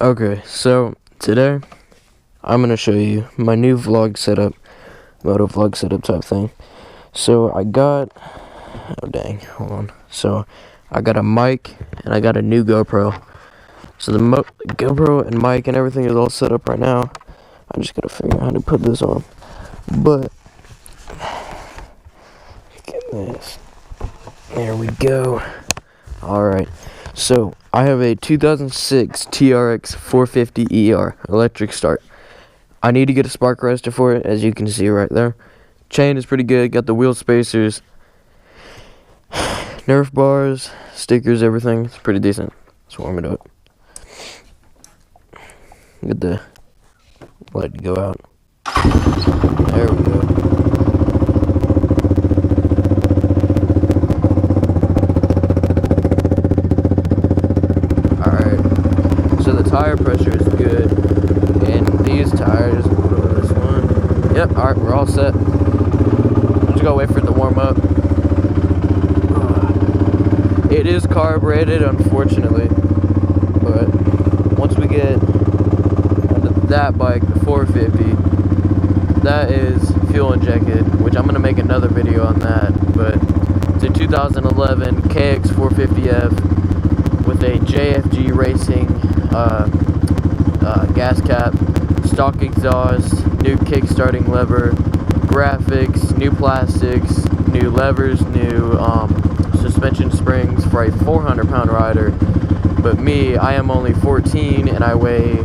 Okay, so today I'm gonna show you my new vlog setup, Moto vlog setup type thing. So I got, oh dang, hold on. So I got a mic and I got a new GoPro. So the GoPro and mic and everything is all set up right now. I just gotta figure out how to put this on. But get this. There we go. Alright. So I have a 2006 TRX 450 ER electric start. I need to get a spark arrestor for it, as you can see right there. Chain is pretty good. Got the wheel spacers, Nerf bars, stickers, everything. It's pretty decent. Let's warm it up. Get the light to go out. There we go. Alright. So the tire pressure is good. And these tires, this one. Yep, alright, we're all set. Just gotta wait for it to warm up. It is carbureted, unfortunately. But once we get that bike, the 450, that is fuel injected, which I'm gonna make another video on that. But it's a 2011 KX 450F with a JFG Racing gas cap, stock exhaust, new kick-starting lever, graphics, new plastics, new levers, new suspension springs for a 400-pound rider. But me, I am only 14 and I weigh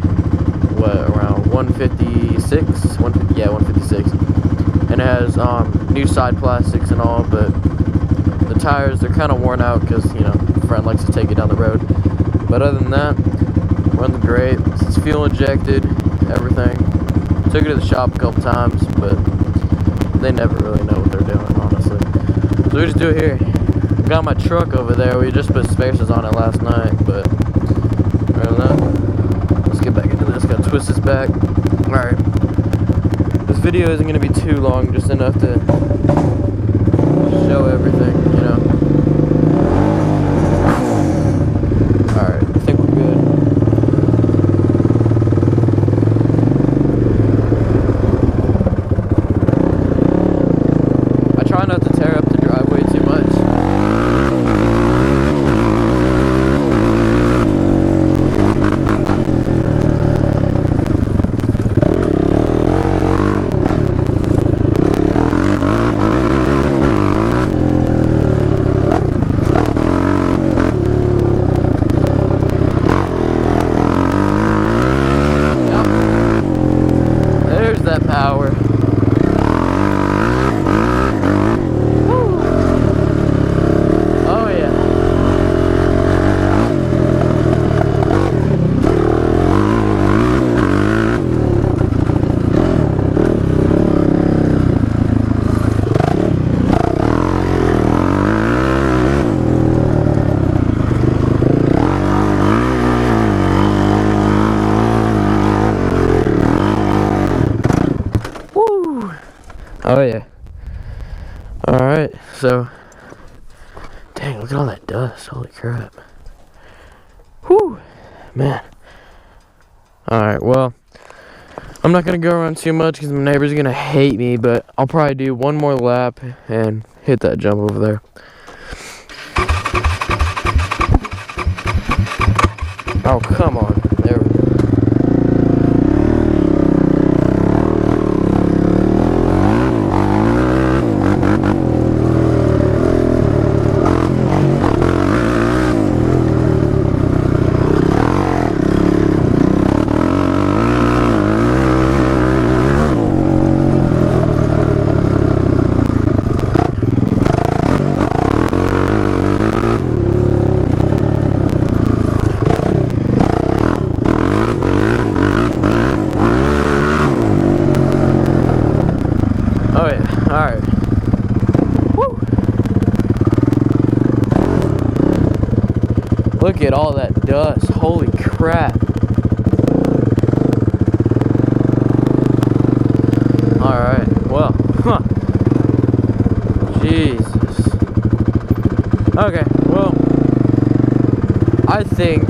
around 156, 156, and it has new side plastics and all. But the tires, they're kind of worn out because, you know, a friend likes to take it down the road. But other than that, runs great. It's fuel injected, everything. Took it to the shop a couple times, but they never really know what they're doing, honestly. So we just do it here. Got my truck over there. We just put spacers on it last night, but other than that, let's get back into this. Gotta twist this back. Alright. This video isn't gonna be too long, just enough to show everything, you know. Alright, I think we're good. I try not to tear up the driveway too much. That power. Woo. Oh yeah. Oh yeah. Alright, so dang, look at all that dust. Holy crap. Whew, man. Alright, well, I'm not gonna go around too much because my neighbors are gonna hate me, but I'll probably do one more lap and hit that jump over there. Oh, come on. There we go. Oh yeah, alright. Woo! Look at all that dust. Holy crap. Alright, well, Jesus. Okay, well, I think,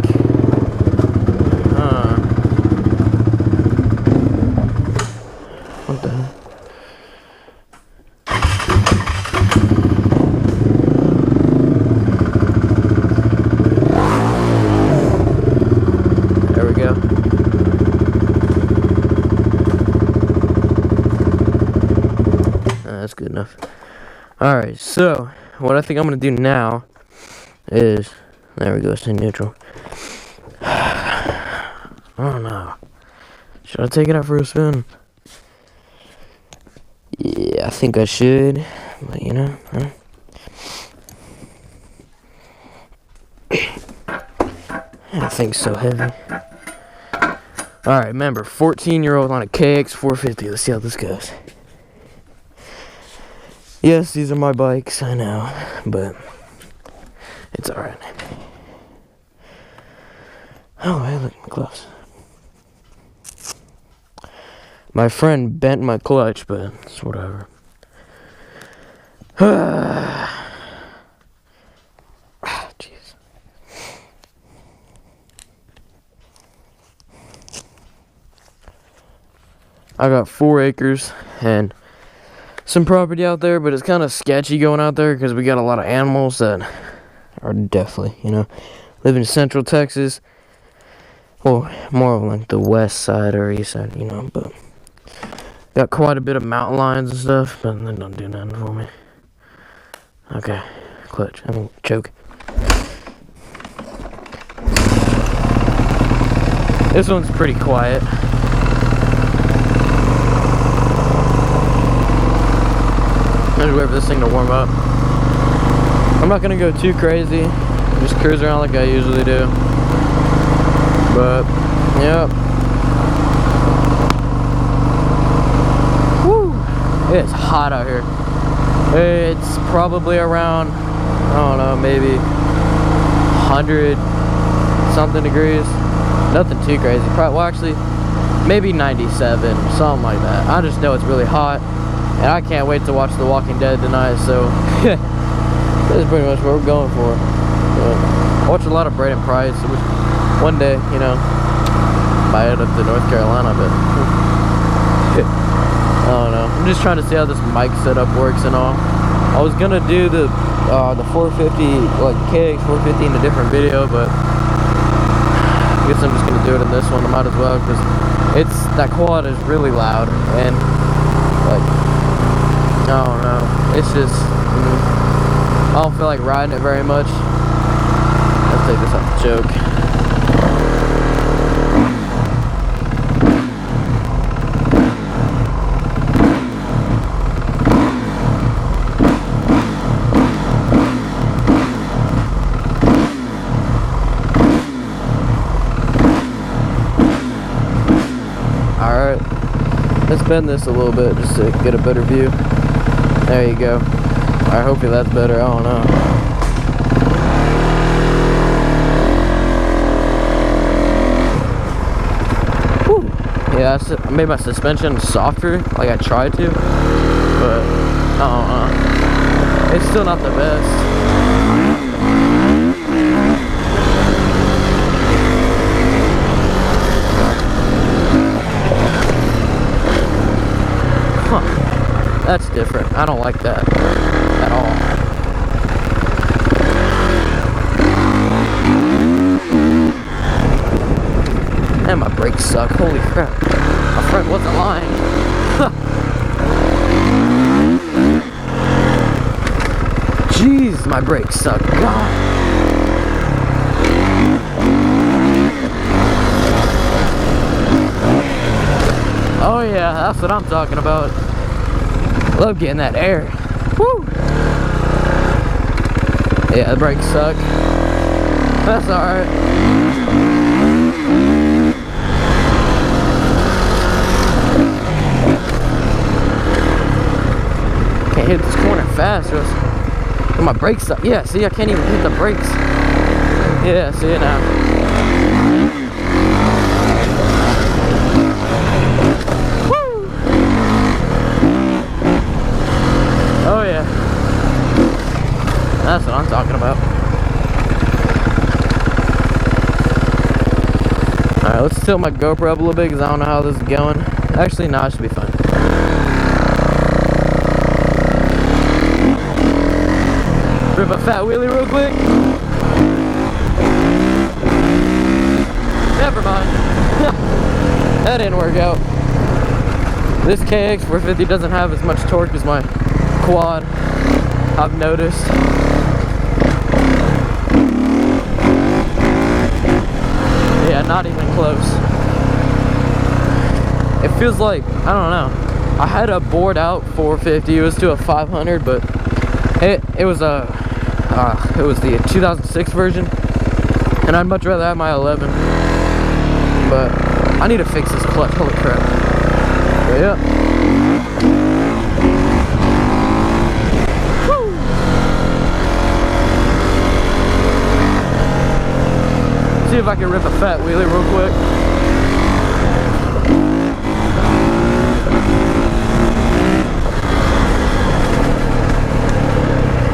enough. Alright, so what I think I'm gonna do now is, there we go, stay neutral. I don't know. Should I take it out for a spin? Yeah, I think I should. But you know, that thing's so heavy. Alright, remember, 14-year-old on a KX 450. Let's see how this goes. Yes, these are my bikes, I know, but it's alright. Oh, hey, look, my gloves. My friend bent my clutch, but it's whatever. Jeez. I got 4 acres and some property out there, but it's kind of sketchy going out there because we got a lot of animals that are definitely, you know, live in Central Texas. Well, more of like the west side or east side, you know, but got quite a bit of mountain lions and stuff, but they don't do nothing for me. Okay, clutch. I mean, choke. This one's pretty quiet. I'm gonna wait for this thing to warm up. I'm not gonna go too crazy. Just cruise around like I usually do. But, yep. Woo! It's hot out here. It's probably around, I don't know, maybe 100 something degrees. Nothing too crazy. Probably, well, actually, maybe 97, something like that. I just know it's really hot. And I can't wait to watch The Walking Dead tonight, so that's pretty much what we're going for. I watch a lot of Braden Price. Which one day, you know, might head up to North Carolina, but I don't know. I'm just trying to see how this mic setup works and all. I was gonna do the 450, like KX 450 in a different video, but I guess I'm just gonna do it in this one. I might as well, because that quad is really loud and like, I don't know. It's just, I don't feel like riding it very much. Let's take this off the choke. Alright. Let's bend this a little bit just to get a better view. There you go. Alright, hopefully that's better. I don't know. Whew. Yeah, I made my suspension softer, like I tried to, but I don't know. It's still not the best. That's different. I don't like that at all. And my brakes suck. Holy crap. My friend wasn't lying. Jeez, my brakes suck. God. Oh yeah, that's what I'm talking about. Love getting that air. Woo! Yeah, the brakes suck. That's alright. Can't hit this corner fast. My brakes suck. Yeah, see, I can't even hit the brakes. Yeah, see it now. Oh yeah, that's what I'm talking about. Alright, let's tilt my GoPro up a little bit because I don't know how this is going. Actually, no, it should be fine. Rip a fat wheelie real quick. Never mind. That didn't work out. This KX 450 doesn't have as much torque as my quad, I've noticed. Yeah, not even close. It feels like, I don't know, I had a bored out 450. It was to a 500, but it was the 2006 version, and I'd much rather have my 11. But I need to fix this clutch. Holy crap! But yeah. Woo. See if I can rip a fat wheelie real quick.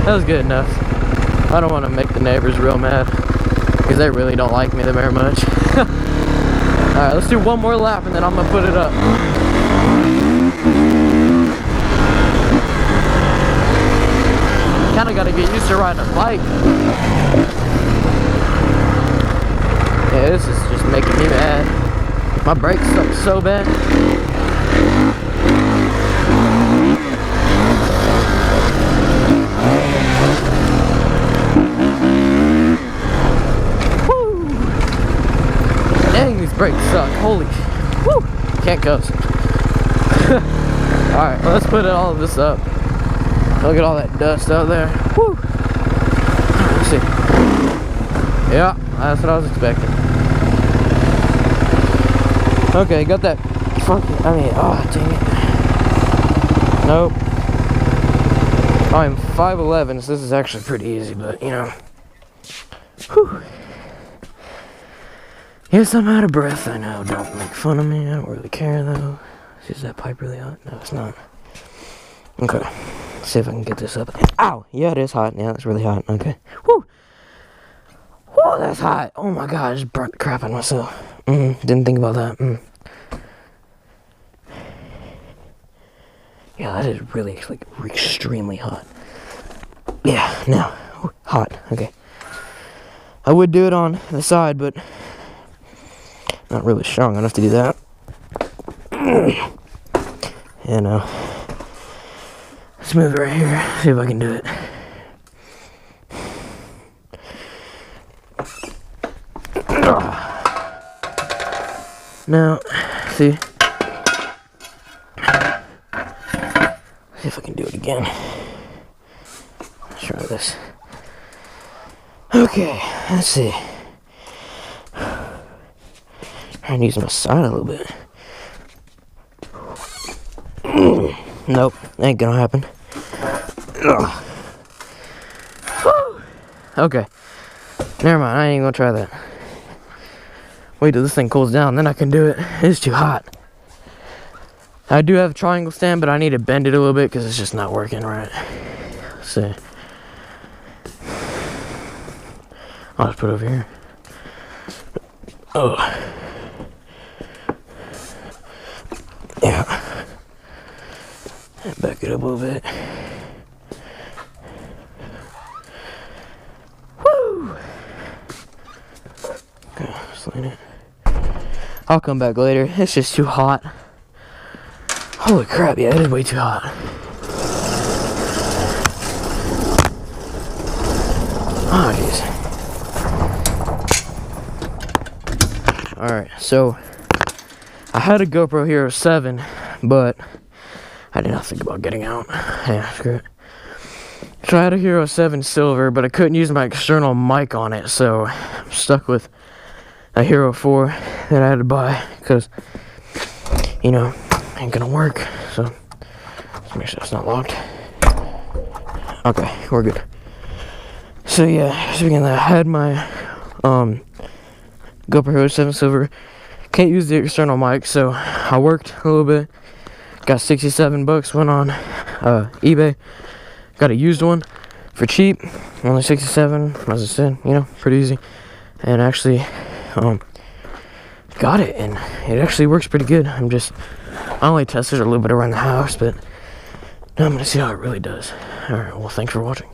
That was good enough. I don't want to make the neighbors real mad, because they really don't like me very much. Alright, let's do one more lap and then I'm gonna put it up. Kinda gotta get used to riding a bike. Yeah, this is just making me mad. My brakes suck so bad. Brakes suck. Holy, woo! Can't coast. Alright, well, let's put all of this up. Look at all that dust out there. Woo! Let's see. Yeah, that's what I was expecting. Okay, got that funky, oh, dang it. Nope. I'm 5'11", so this is actually pretty easy, but, you know. Whew. Yes, I'm out of breath, I know. Don't make fun of me. I don't really care, though. Is that pipe really hot? No, it's not. Okay. Let's see if I can get this up. Ow! Yeah, it is hot. Yeah, it's really hot. Okay. Woo! Whoa, that's hot. Oh my god, I just burnt the crap out of myself. Didn't think about that. Yeah, that is really, like, extremely hot. Yeah, now. Hot. Okay. I would do it on the side, but not really strong enough to do that. You know. Let's move it right here. See if I can do it. Now, see. See if I can do it again. Let's try this. Okay, let's see. I'm using my side a little bit. Nope, ain't gonna happen. Okay, never mind. I ain't gonna try that. Wait till this thing cools down, then I can do it. It's too hot. I do have a triangle stand, but I need to bend it a little bit because it's just not working right. Let's see. I'll just put it over here. Oh. Yeah. Back it up a little bit. Woo! Okay, sling it. I'll come back later. It's just too hot. Holy crap, yeah, it is way too hot. Oh, jeez. Alright, so I had a GoPro Hero 7, but I did not think about getting out. Yeah, screw it. So I had a Hero 7 Silver, but I couldn't use my external mic on it, so I'm stuck with a Hero 4 that I had to buy, because, you know, ain't gonna work. So let's make sure it's not locked. Okay, we're good. So yeah, speaking of that, I had my GoPro Hero 7 Silver. Can't use the external mic, so I worked a little bit. Got 67 bucks, went on eBay. Got a used one for cheap, only 67, as I said, you know, pretty easy. And actually got it, and it actually works pretty good. I only tested it a little bit around the house, but now I'm gonna see how it really does. Alright, well, thanks for watching.